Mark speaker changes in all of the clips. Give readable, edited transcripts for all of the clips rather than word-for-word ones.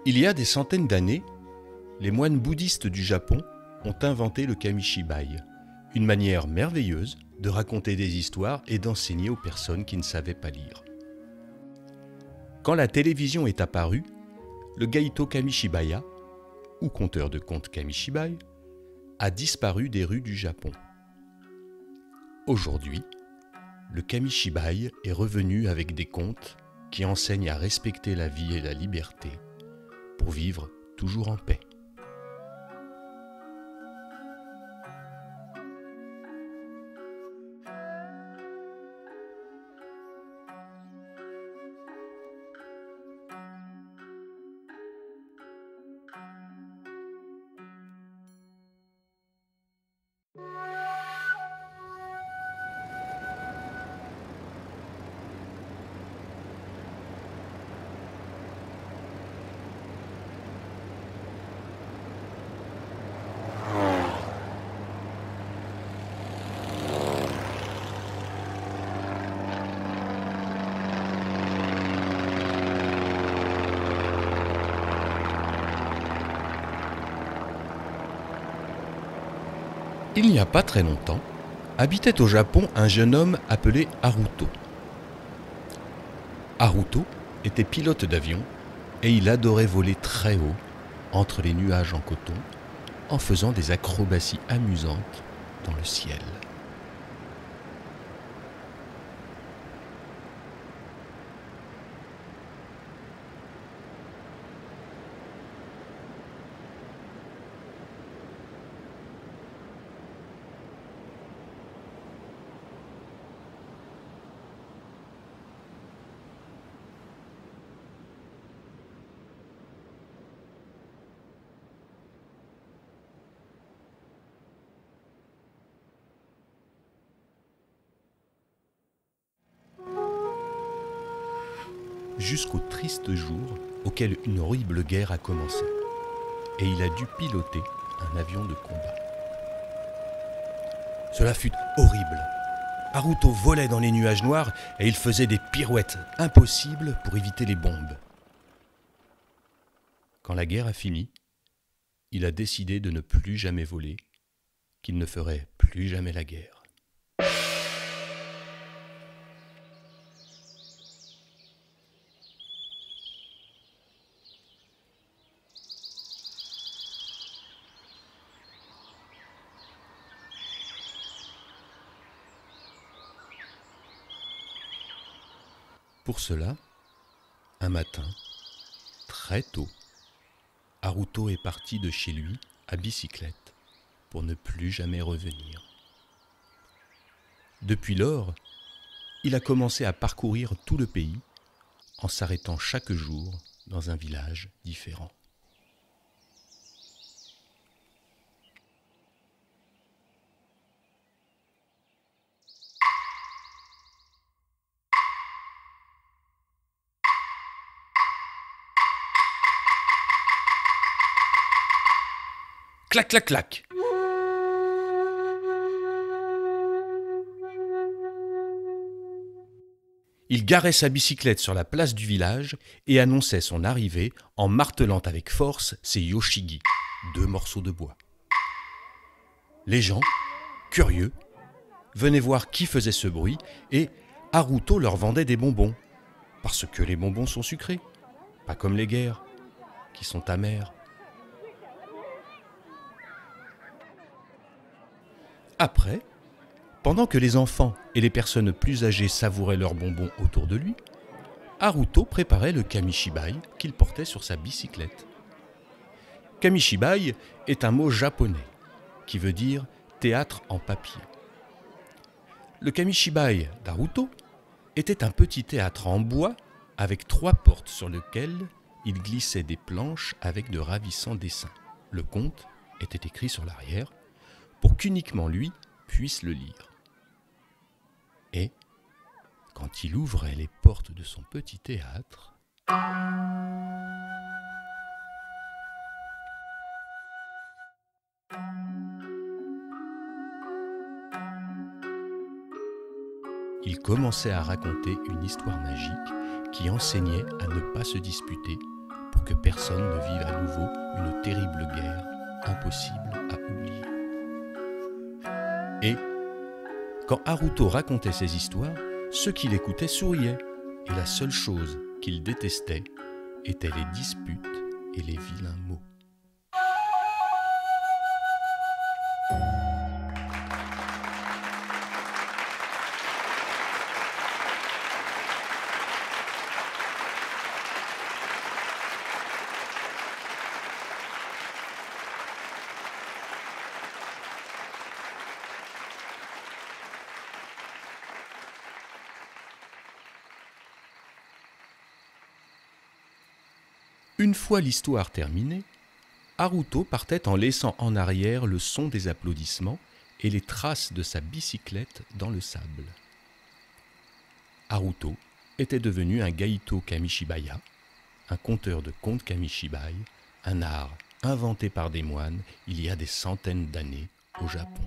Speaker 1: Il y a des centaines d'années, les moines bouddhistes du Japon ont inventé le kamishibai, une manière merveilleuse de raconter des histoires et d'enseigner aux personnes qui ne savaient pas lire. Quand la télévision est apparue, le Gaito Kamishibaya, ou conteur de contes Kamishibai, a disparu des rues du Japon. Aujourd'hui, le Kamishibai est revenu avec des contes qui enseignent à respecter la vie et la liberté pour vivre toujours en paix. Il n'y a pas très longtemps, habitait au Japon un jeune homme appelé Haruto. Haruto était pilote d'avion et il adorait voler très haut, entre les nuages en coton, en faisant des acrobaties amusantes dans le ciel. Jusqu'au triste jour auquel une horrible guerre a commencé, et il a dû piloter un avion de combat. Cela fut horrible. Haruto volait dans les nuages noirs et il faisait des pirouettes impossibles pour éviter les bombes. Quand la guerre a fini, il a décidé de ne plus jamais voler, qu'il ne ferait plus jamais la guerre. Pour cela, un matin, très tôt, Haruto est parti de chez lui à bicyclette pour ne plus jamais revenir. Depuis lors, il a commencé à parcourir tout le pays en s'arrêtant chaque jour dans un village différent. Clac, clac, clac. Il garait sa bicyclette sur la place du village et annonçait son arrivée en martelant avec force ses yoshigi, 2 morceaux de bois. Les gens, curieux, venaient voir qui faisait ce bruit et Haruto leur vendait des bonbons, parce que les bonbons sont sucrés, pas comme les guerres, qui sont amères. Après, pendant que les enfants et les personnes plus âgées savouraient leurs bonbons autour de lui, Haruto préparait le kamishibai qu'il portait sur sa bicyclette. Kamishibai est un mot japonais qui veut dire théâtre en papier. Le kamishibai d'Haruto était un petit théâtre en bois avec 3 portes sur lesquelles il glissait des planches avec de ravissants dessins. Le conte était écrit sur l'arrière pour qu'uniquement lui puisse le lire. Et, quand il ouvrait les portes de son petit théâtre, il commençait à raconter une histoire magique qui enseignait à ne pas se disputer pour que personne ne vive à nouveau une terrible guerre impossible à oublier. Et quand Haruto racontait ces histoires, ceux qui l'écoutaient souriaient, et la seule chose qu'ils détestaient étaient les disputes et les vilains mots. Une fois l'histoire terminée, Haruto partait en laissant en arrière le son des applaudissements et les traces de sa bicyclette dans le sable. Haruto était devenu un Gaito Kamishibaya, un conteur de contes Kamishibai, un art inventé par des moines il y a des centaines d'années au Japon.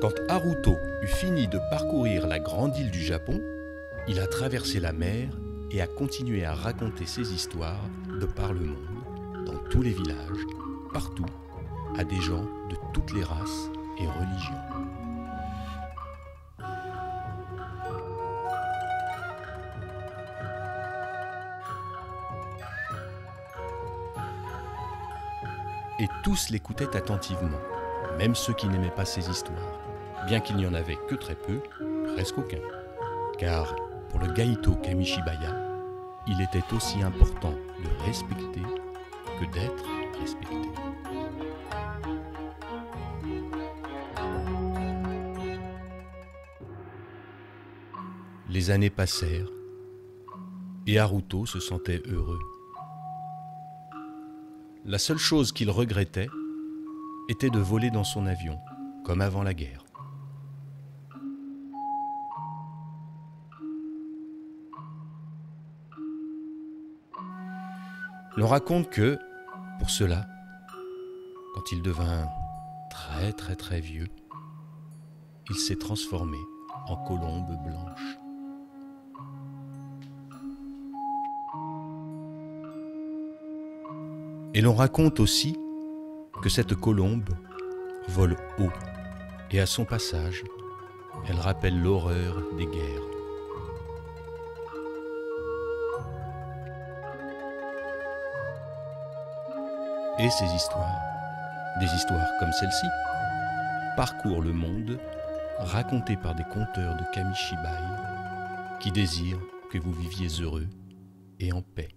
Speaker 1: Quand Haruto eut fini de parcourir la grande île du Japon, il a traversé la mer et a continué à raconter ses histoires de par le monde, dans tous les villages, partout, à des gens de toutes les races et religions. Et tous l'écoutaient attentivement, même ceux qui n'aimaient pas ses histoires, bien qu'il n'y en avait que très peu, presque aucun. Car pour le Gaito Kamishibaya, il était aussi important de respecter que d'être respecté. Les années passèrent et Haruto se sentait heureux. La seule chose qu'il regrettait était de voler dans son avion, comme avant la guerre. L'on raconte que, pour cela, quand il devint très vieux, il s'est transformé en colombe blanche. Et l'on raconte aussi que cette colombe vole haut et à son passage, elle rappelle l'horreur des guerres. Et ces histoires, des histoires comme celle-ci, parcourent le monde, racontées par des conteurs de Kamishibai qui désirent que vous viviez heureux et en paix.